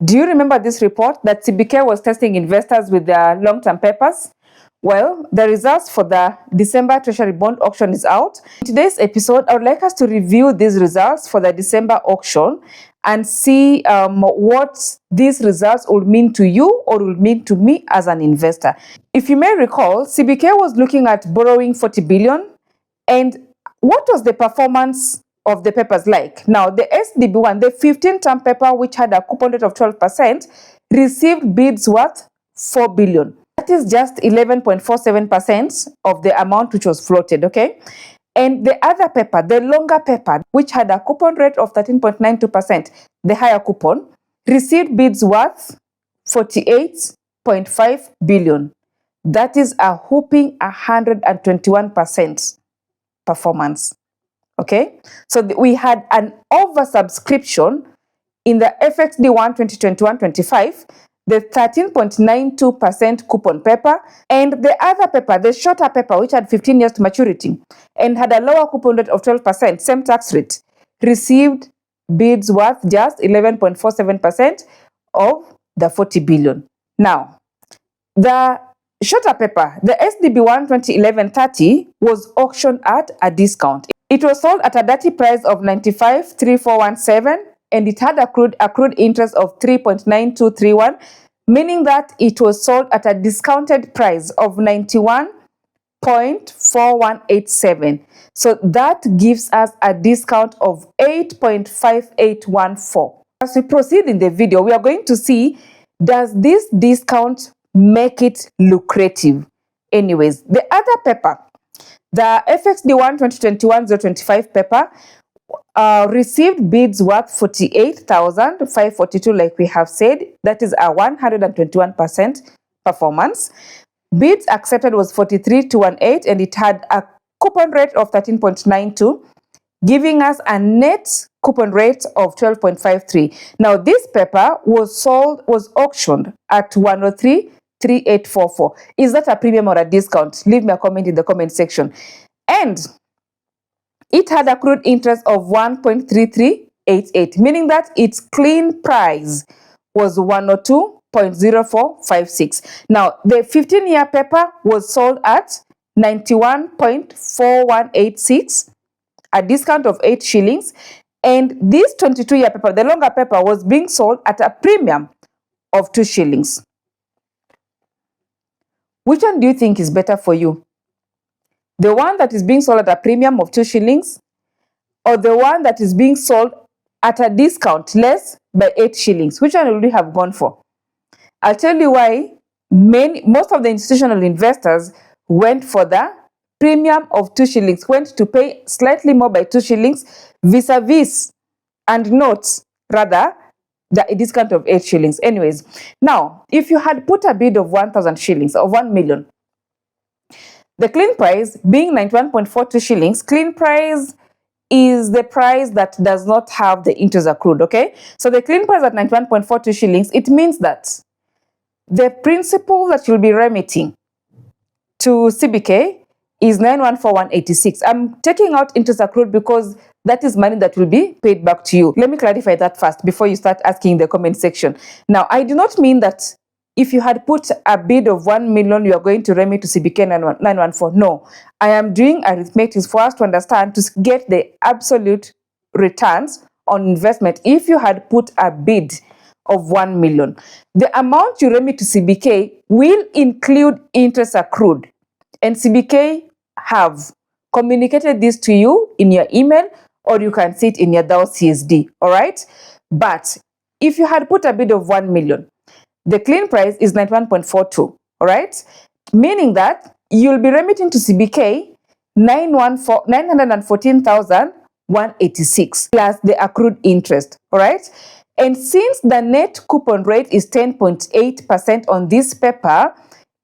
Do you remember this report that CBK was testing investors with their long-term papers? Well, the results for the December Treasury bond auction is out. In today's episode, I would like us to review these results for the December auction and see what these results will mean to you or will mean to me as an investor. If you may recall, CBK was looking at borrowing 40 billion. And what was the performance of the papers like? Now, the SDB1, the 15-term paper, which had a coupon rate of 12%, received bids worth 4 billion. That is just 11.47% of the amount which was floated, okay? And the other paper, the longer paper, which had a coupon rate of 13.92%, the higher coupon, received bids worth 48.5 billion. That is a whopping 121% performance, okay? So we had an oversubscription in the FXD1 2021-25, the 13.92% coupon paper, and the other paper, the shorter paper, which had 15 years to maturity and had a lower coupon rate of 12%, same tax rate, received bids worth just 11.47% of the 40 billion. Now, the shorter paper, the SDB1 2011-30, was auctioned at a discount. It was sold at a dirty price of 95.3417, and it had accrued interest of 3.9231, meaning that it was sold at a discounted price of 91.4187. So that gives us a discount of 8.5814. As we proceed in the video, we are going to see, does this discount make it lucrative? Anyways, the other paper, the FXD1 2021-025 paper, received bids worth 48,542, like we have said. That is a 121% performance. Bids accepted was 43,218, and it had a coupon rate of 13.92, giving us a net coupon rate of 12.53. Now, this paper was auctioned at 103.3844. Is that a premium or a discount? Leave me a comment in the comment section. And it had accrued interest of 1.3388, meaning that its clean price was 102.0456. Now, the 15-year paper was sold at 91.4186, a discount of 8 shillings. And this 22-year paper, the longer paper, was being sold at a premium of 2 shillings. Which one do you think is better for you? The one that is being sold at a premium of 2 shillings, or the one that is being sold at a discount less by 8 shillings? Which one would you have gone for? I'll tell you why. Most of the institutional investors went for the premium of 2 shillings, went to pay slightly more by 2 shillings vis-a-vis, and notes rather, the discount of 8 shillings. Anyways, now, if you had put a bid of 1,000 shillings or 1 million, the clean price being 91.42 shillings, clean price is the price that does not have the interest accrued, okay? So the clean price at 91.42 shillings, it means that the principal that you'll be remitting to CBK is 914,186. I'm taking out interest accrued because that is money that will be paid back to you. Let me clarify that first before you start asking in the comment section. Now, I do not mean that if you had put a bid of 1 million, you are going to remit to CBK 914. No, I am doing arithmetic for us to understand, to get the absolute returns on investment. If you had put a bid of 1 million, the amount you remit to CBK will include interest accrued. And CBK have communicated this to you in your email, or you can see it in your DAO CSD, all right? But if you had put a bid of 1 million, the clean price is 91.42, all right? Meaning that you'll be remitting to CBK 914,186 plus the accrued interest, all right? And since the net coupon rate is 10.8% on this paper,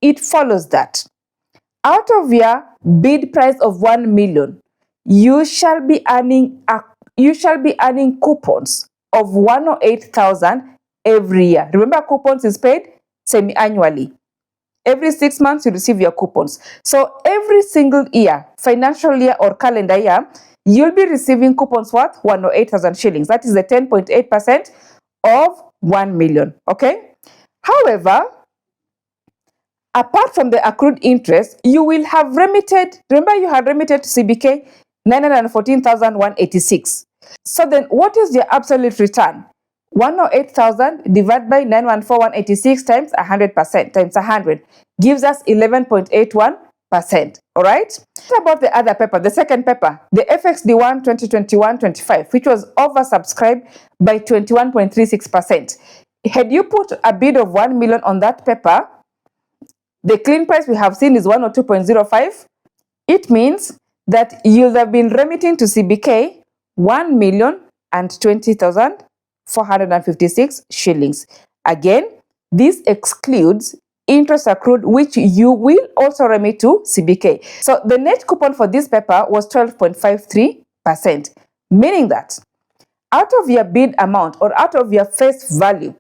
it follows that out of your bid price of 1 million, you shall be earning coupons of 108,000 every year. Remember, coupons is paid semi-annually. Every 6 months, you receive your coupons. So every single year, financial year or calendar year, you'll be receiving coupons worth 108,000 shillings. That is the 10.8% of 1 million. Okay. However, apart from the accrued interest, you will have remitted, remember you had remitted to CBK 914,186. So then what is your absolute return? 108,000 divided by 914,186 times 100%, times 100, gives us 11.81%. All right? What about the other paper, the second paper, the FXD1 2021-25, which was oversubscribed by 21.36%. Had you put a bid of 1 million on that paper, the clean price we have seen is 102.05. It means that you'll have been remitting to CBK 1,020,456 shillings. Again, this excludes interest accrued, which you will also remit to CBK. So the net coupon for this paper was 12.53%, meaning that out of your bid amount or out of your face value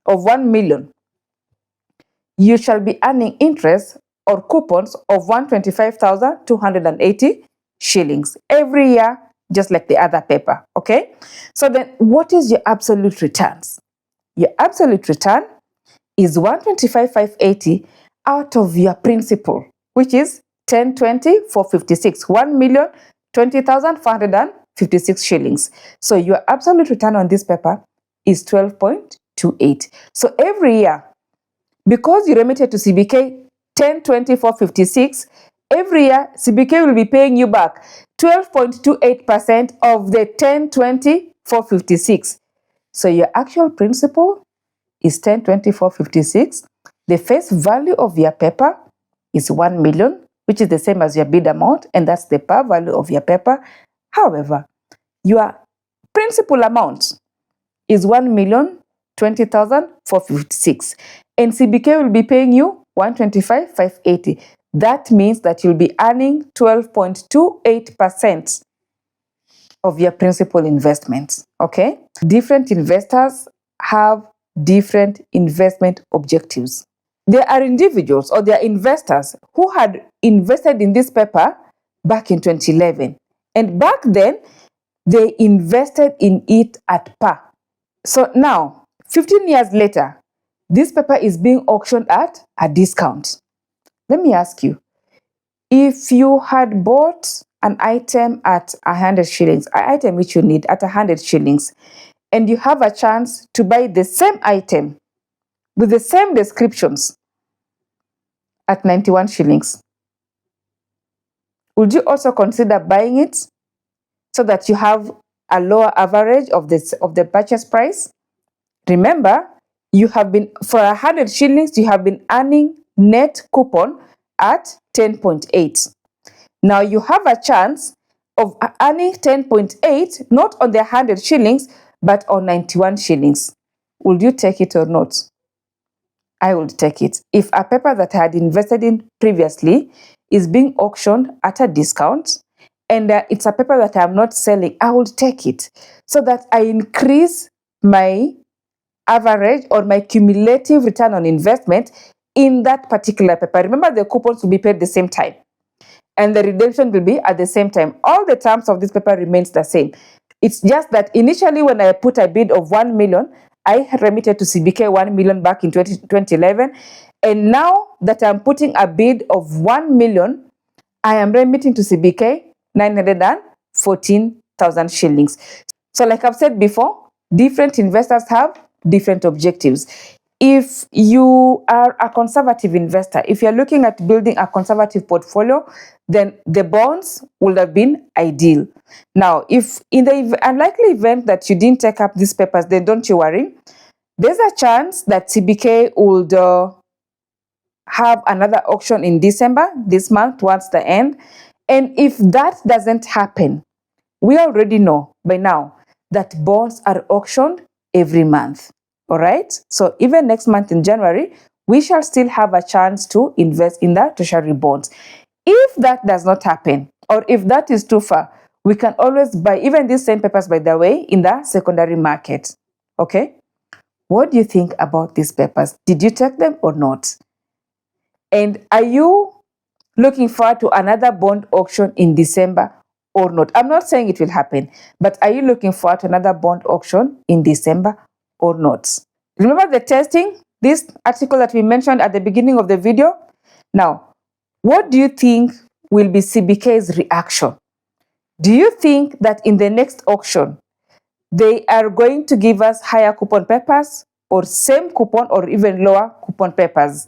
of 1 million, you shall be earning interest or coupons of 125,280 shillings every year, just like the other paper. Okay. So then what is your absolute returns? Your absolute return is 125,580 out of your principal, which is 1020,456, 1,020,456 shillings. So your absolute return on this paper is 12.28. So every year, because you remitted to CBK 1024.56, every year CBK will be paying you back 12.28% of the 1024.56. So your actual principal is 1024.56. The face value of your paper is 1 million, which is the same as your bid amount, and that's the par value of your paper. However, your principal amount is 1,020,456, and CBK will be paying you 125,580. That means that you'll be earning 12.28% of your principal investments. Okay? Different investors have different investment objectives. There are individuals or there are investors who had invested in this paper back in 2011, and back then they invested in it at par. So now, 15 years later, this paper is being auctioned at a discount. Let me ask you, if you had bought an item at 100 shillings, an item which you need at 100 shillings, and you have a chance to buy the same item with the same descriptions at 91 shillings, would you also consider buying it so that you have a lower average of the purchase price? Remember, you have been, for 100 shillings, you have been earning net coupon at 10.8. Now you have a chance of earning 10.8, not on the 100 shillings, but on 91 shillings. Would you take it or not? I would take it. If a paper that I had invested in previously is being auctioned at a discount, and it's a paper that I'm not selling, I would take it so that I increase my average or my cumulative return on investment in that particular paper. Remember, the coupons will be paid at the same time and the redemption will be at the same time. All the terms of this paper remains the same. It's just that initially when I put a bid of 1 million, I remitted to CBK 1 million back in 2011. And now that I'm putting a bid of 1 million, I am remitting to CBK 914,000 shillings. So like I've said before, different investors have different objectives. If you are a conservative investor, if you're looking at building a conservative portfolio, then the bonds would have been ideal. Now, if in the unlikely event that you didn't take up these papers, then don't you worry. There's a chance that CBK would have another auction in December, this month, towards the end. And if that doesn't happen, we already know by now that bonds are auctioned every month. All right. So even next month in January, we shall still have a chance to invest in the Treasury bonds. If that does not happen, or if that is too far, we can always buy even these same papers, by the way, in the secondary market. Okay. What do you think about these papers? Did you take them or not? And are you looking forward to another bond auction in December or not? I'm not saying it will happen, but are you looking forward to another bond auction in December or not. Remember the testing, this article that we mentioned at the beginning of the video? Now, what do you think will be CBK's reaction? Do you think that in the next auction, they are going to give us higher coupon papers or same coupon or even lower coupon papers?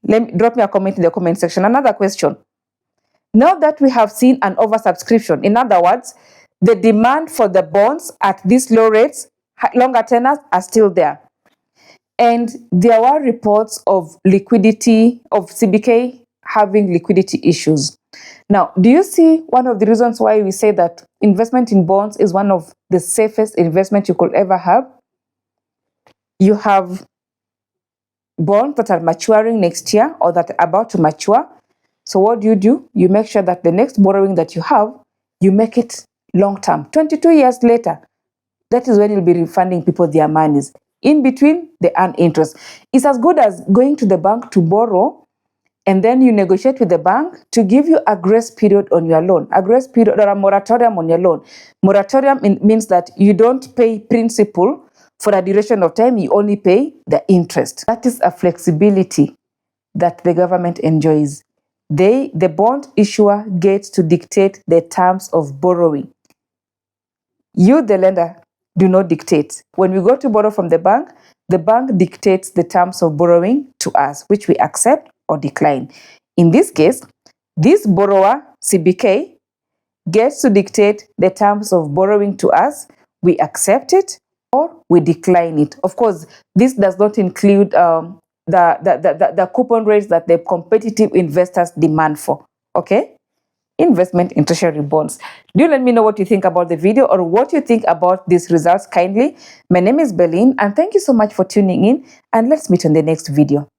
Drop me a comment in the comment section. Another question. Now that we have seen an oversubscription, in other words, the demand for the bonds at these low rates, longer tenors, are still there. And there were reports of liquidity, of CBK having liquidity issues. Now, do you see one of the reasons why we say that investment in bonds is one of the safest investments you could ever have? You have bonds that are maturing next year or that are about to mature. So what do? You make sure that the next borrowing that you have, you make it long-term. 22 years later, that is when you'll be refunding people their monies. In between, they earn interest. It's as good as going to the bank to borrow, and then you negotiate with the bank to give you a grace period on your loan, a grace period or a moratorium on your loan. Moratorium means that you don't pay principal for a duration of time, you only pay the interest. That is a flexibility that the government enjoys. The bond issuer gets to dictate the terms of borrowing. You, the lender, do not dictate. When we go to borrow from the bank dictates the terms of borrowing to us, which we accept or decline. In this case, this borrower, CBK, gets to dictate the terms of borrowing to us. We accept it or we decline it. Of course, this does not include the coupon rates that the competitive investors demand for. Okay? Investment in treasury bonds. Do let me know what you think about the video or what you think about these results kindly. My name is Berlin and thank you so much for tuning in, and let's meet on the next video.